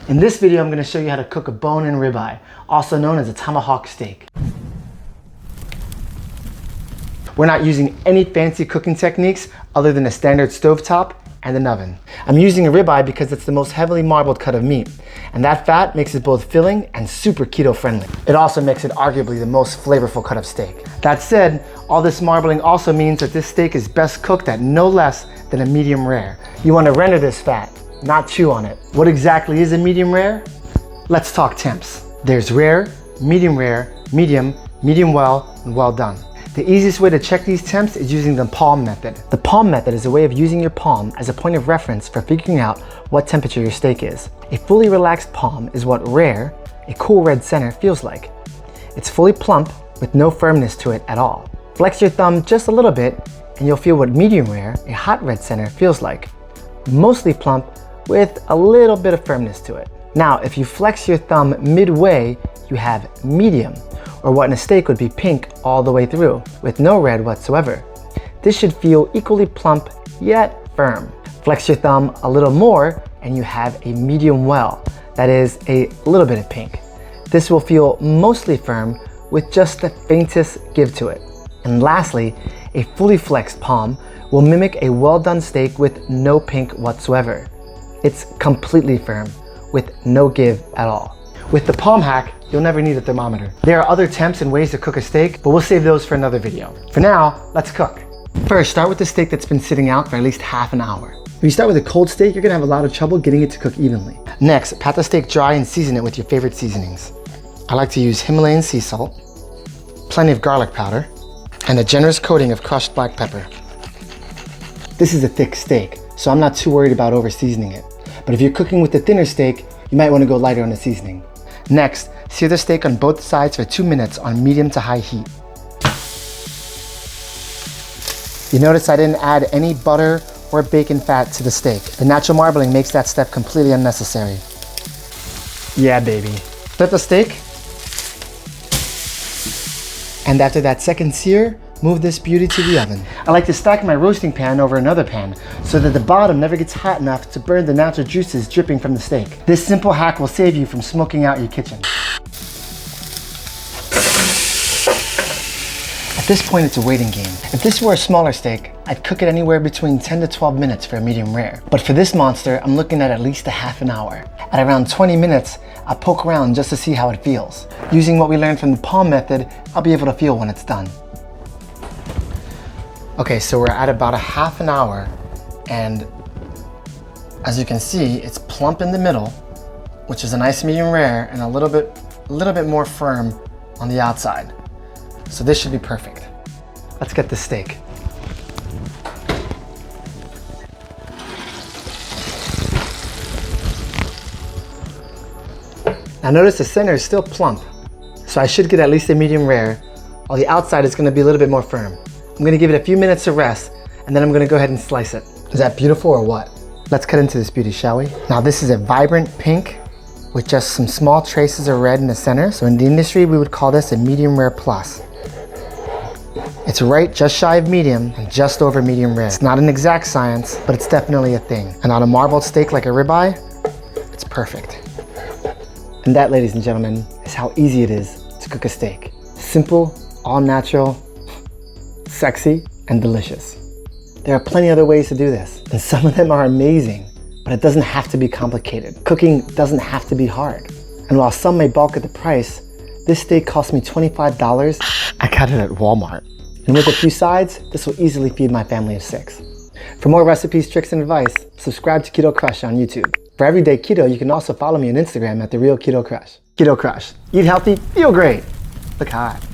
In this video, I'm going to show you how to cook a bone-in ribeye, also known as a tomahawk steak. We're not using any fancy cooking techniques other than a standard stovetop and an oven. I'm using a ribeye because it's the most heavily marbled cut of meat, and that fat makes it both filling and super keto friendly. It also makes it arguably the most flavorful cut of steak. That said, all this marbling also means that this steak is best cooked at no less than a medium rare. You want to render this fat, not chew on it. What exactly is a medium rare? Let's talk temps. There's rare, medium, medium well, and well done. The easiest way to check these temps is using the palm method. The palm method is a way of using your palm as a point of reference for figuring out what temperature your steak is. A fully relaxed palm is what rare, a cool red center, feels like. It's fully plump with no firmness to it at all. Flex your thumb just a little bit and you'll feel what medium rare, a hot red center, feels like. Mostly plump with a little bit of firmness to it. Now, if you flex your thumb midway, you have medium, or what in a steak would be pink all the way through, with no red whatsoever. This should feel equally plump, yet firm. Flex your thumb a little more, and you have a medium well, that is a little bit of pink. This will feel mostly firm, with just the faintest give to it. And lastly, a fully flexed palm will mimic a well-done steak with no pink whatsoever. It's completely firm, with no give at all. With the palm hack, you'll never need a thermometer. There are other temps and ways to cook a steak, but we'll save those for another video. For now, let's cook. First, start with the steak that's been sitting out for at least half an hour. When you start with a cold steak, you're gonna have a lot of trouble getting it to cook evenly. Next, pat the steak dry and season it with your favorite seasonings. I like to use Himalayan sea salt, plenty of garlic powder, and a generous coating of crushed black pepper. This is a thick steak, so I'm not too worried about over seasoning it. But if you're cooking with a thinner steak, you might want to go lighter on the seasoning. Next, sear the steak on both sides for 2 minutes on medium to high heat. You notice I didn't add any butter or bacon fat to the steak. The natural marbling makes that step completely unnecessary. Yeah, baby. Flip the steak. And after that second sear, move this beauty to the oven. I like to stack my roasting pan over another pan so that the bottom never gets hot enough to burn the natural juices dripping from the steak. This simple hack will save you from smoking out your kitchen. At this point, it's a waiting game. If this were a smaller steak, I'd cook it anywhere between 10 to 12 minutes for a medium rare. But for this monster, I'm looking at least a half an hour. At around 20 minutes, I'll poke around just to see how it feels. Using what we learned from the palm method, I'll be able to feel when it's done. Okay, so we're at about a half an hour, and as you can see, it's plump in the middle, which is a nice medium rare, and a little bit more firm on the outside. So this should be perfect. Let's get the steak. Now notice the center is still plump, so I should get at least a medium rare, while the outside is going to be a little bit more firm. I'm going to give it a few minutes to rest, and then I'm going to go ahead and slice it. Is that beautiful or what? Let's cut into this beauty, shall we? Now this is a vibrant pink with just some small traces of red in the center. So in the industry, we would call this a medium rare plus. It's right just shy of medium and just over medium rare. It's not an exact science, but it's definitely a thing. And on a marbled steak like a ribeye, it's perfect. And that, ladies and gentlemen, is how easy it is to cook a steak. Simple, all natural, sexy, and delicious. There are plenty other ways to do this, and some of them are amazing, but it doesn't have to be complicated. Cooking doesn't have to be hard. And while some may balk at the price, this steak cost me $25. I got it at Walmart. And with a few sides, this will easily feed my family of 6. For more recipes, tricks, and advice, subscribe to Keto Crush on YouTube. For everyday keto, you can also follow me on Instagram at @TheRealKetoCrush. Keto Crush. Eat healthy, feel great. Look hot.